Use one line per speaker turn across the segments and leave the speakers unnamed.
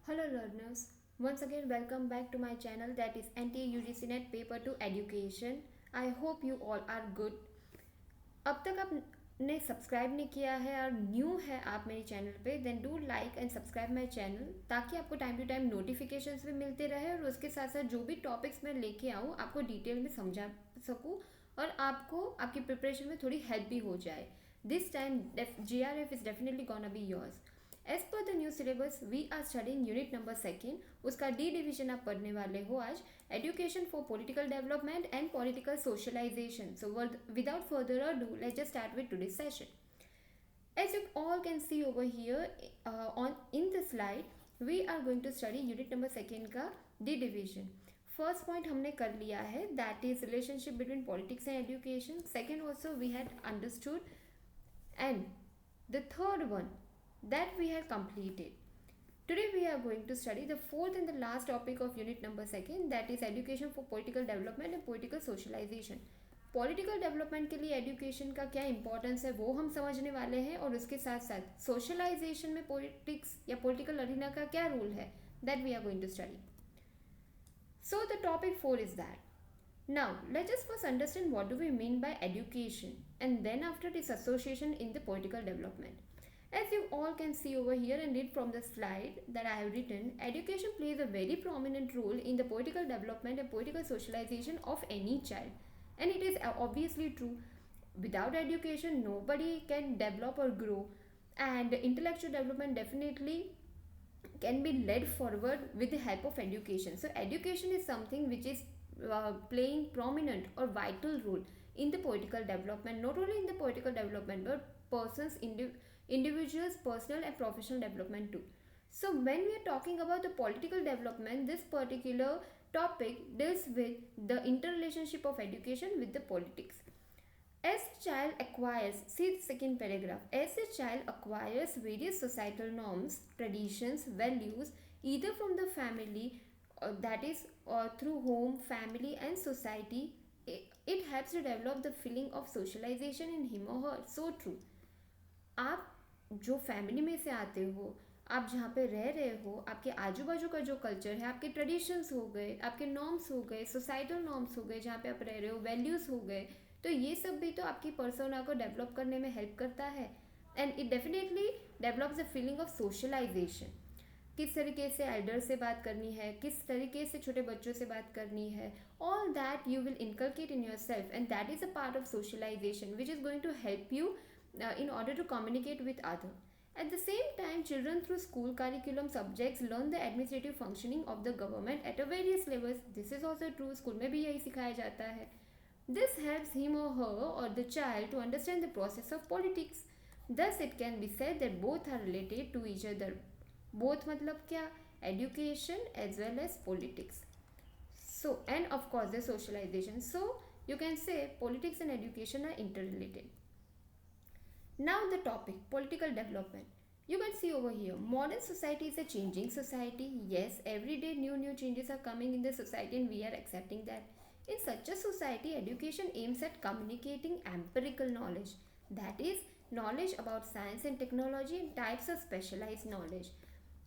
Hello learners, once again welcome back to my channel that is NTA Net Paper to Education. I hope you all are good. अब तक आपने subscribe नहीं किया है और new है आप मेरे चैनल पे then do like and subscribe my channel ताकि आपको टाइम टू टाइम नोटिफिकेशंस भी मिलते रहे और उसके साथ साथ जो भी टॉपिक्स मैं लेके आऊँ आपको डिटेल में समझा सकूँ और आपको आपकी प्रिपरेशन में थोड़ी हेल्प भी हो जाए. This time JRF is definitely gonna be yours. As per the new syllabus we are studying unit number second. उसका डी डिवीजन आप पढ़ने वाले हो आज. Education for political development and political socialisation. So without further ado, let's just start with today's session. As you all can see over here on in the slide, we are going to study unit number second का D division. First point हमने कर लिया है that is relationship between politics and education. Second also we had understood and the third one that we have completed. Today we are going to study the fourth and the last topic of unit number second that is education for political development and political socialization. Political development के लिए education का क्या importance है वो हम समझने वाले हैं और उसके साथ साथ सोशलाइजेशन में पॉलिटिक्स या पॉलिटिकल अरीना का क्या रोल है that we are going to study. So the topic 4 is that. Now, let us first understand what do we mean by education and then after its association in the political development. As you all can see over here and read from the slide that I have written, education plays a very prominent role in the political development and political socialization of any child. And it is obviously true. Without education, nobody can develop or grow. And intellectual development definitely can be led forward with the help of education. So education is something which is playing prominent or vital role in the political development, not only in the political development but individuals personal and professional development too. So when we are talking about the political development, this particular topic deals with the interrelationship of education with the politics. As a child acquires, see the second paragraph, as a child acquires various societal norms, traditions, values, either from the family, that is, through home, family, and society, it helps to develop the feeling of socialization in him or her. So true. आप जो family में से आते हो, आप जहाँ पे रह रहे हो, आपके आजू बाजू का जो कल्चर है, आपके ट्रेडिशंस हो गए, आपके नॉर्म्स हो गए, सोसाइटल नॉर्म्स हो गए जहाँ पे आप रह रहे हो, वैल्यूज़ हो गए, तो ये सब भी तो आपकी पर्सोना को डेवलप करने में हेल्प करता है. And it definitely develops the feeling of socialisation. किस तरीके से एल्डर से बात करनी है, किस तरीके से छोटे बच्चों से बात करनी है, all that you will inculcate in yourself and that is a part of socialisation which is going to help you in order to communicate with others. At the same time, children through school curriculum subjects learn the administrative functioning of the government at a various levels. This is also true. School में भी यही सिखाया जाता है. This helps him or her or the child to understand the process of politics. Thus, it can be said that both are related to each other. Both मतलब क्या? Education as well as politics. So, and of course the socialization. So, you can say politics and education are interrelated. Now the topic, political development. You can see over here, modern society is a changing society. Yes, every day new changes are coming in the society and we are accepting that. In such a society, education aims at communicating empirical knowledge. That is, knowledge about science and technology and types of specialized knowledge.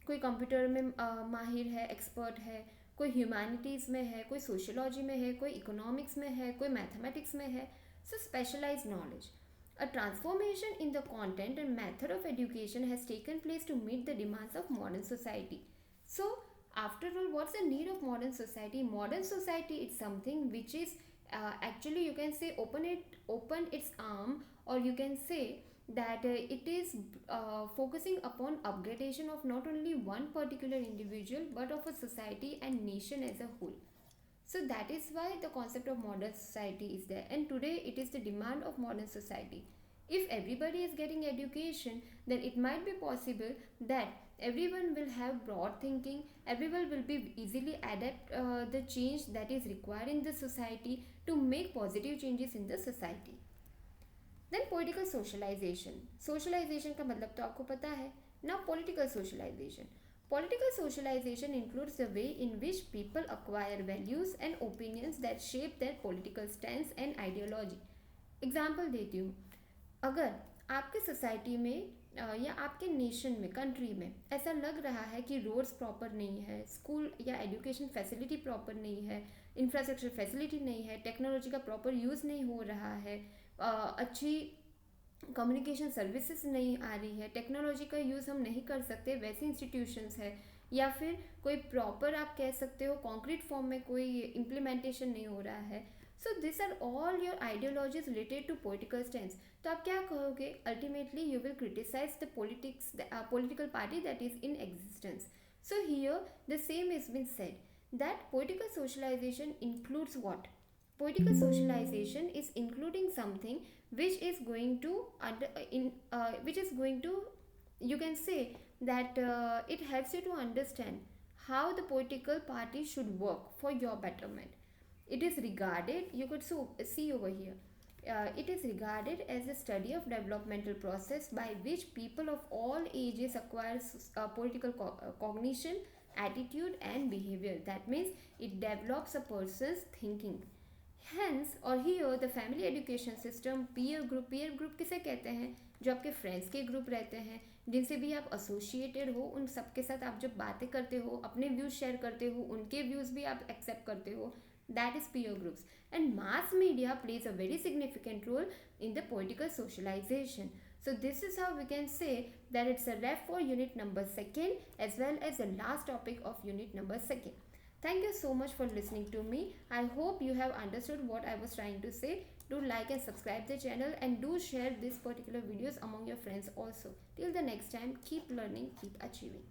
कोई computer में माहिर है, expert है, कोई humanities में है, कोई sociology में है, कोई इकोनॉमिक्स में है, कोई मैथमेटिक्स में है. So specialised knowledge. A transformation in the content and method of education has taken place to meet the demands of modern society. So, after all, what's the need of modern society? Modern society is something which is actually you can say open its arm, or you can say that it is focusing upon upgradation of not only one particular individual but of a society and nation as a whole. So that is why the concept of modern society is there, and today it is the demand of modern society. If everybody is getting education, then it might be possible that everyone will have broad thinking, everyone will be easily adapt the change that is required in the society to make positive changes in the society. Then political socialization. Socialization का मतलब तो आपको पता है. Now political socialization. Political socialization includes the way in which people acquire values and opinions that shape their political stance and ideology. Example देती हूँ. अगर आपके सोसाइटी में या आपके नेशन में, कंट्री में ऐसा लग रहा है कि रोड्स प्रॉपर नहीं है, स्कूल या एजुकेशन फैसिलिटी प्रॉपर नहीं है, इंफ्रास्ट्रक्चर फैसिलिटी नहीं है, टेक्नोलॉजी का प्रॉपर यूज़ नहीं हो रहा है, अच्छी कम्युनिकेशन सर्विसेज नहीं आ रही है, टेक्नोलॉजी का यूज़ हम नहीं कर सकते वैसे इंस्टीट्यूशंस है, या फिर कोई प्रॉपर आप कह सकते हो कॉन्क्रीट फॉर्म में कोई इम्प्लीमेंटेशन नहीं हो रहा है. So this are all your ideologies related to political stand. तो आप क्या कहोगे? Ultimately you will criticise the politics political party that is in existence. So here the same has been said that political socialization includes what? Political socialization is including something which is going to which is going to, you can say that it helps you to understand how the political party should work for your betterment. It is regarded, you could see over here, it is regarded as a study of developmental process by which people of all ages acquire political cognition, attitude and behavior. That means it develops a person's thinking. Hence or here the family education system, peer group किसे कहते हैं? जो आपके friends के group रहते हैं, जिनसे भी आप एसोसिएटेड हो, उन सबके साथ आप जब बातें करते हो, अपने व्यूज़ शेयर करते हो, उनके व्यूज़ भी आप एक्सेप्ट करते हो, that is peer groups. And mass media plays a very significant role in the political socialization. So this is how we can say that it's a ref for unit number 2nd as well as the last topic of unit number 2nd. Thank you so much for listening to me. I hope you have understood what I was trying to say. Do like and subscribe the channel and do share this particular videos among your friends also. Till the next time, keep learning, keep achieving.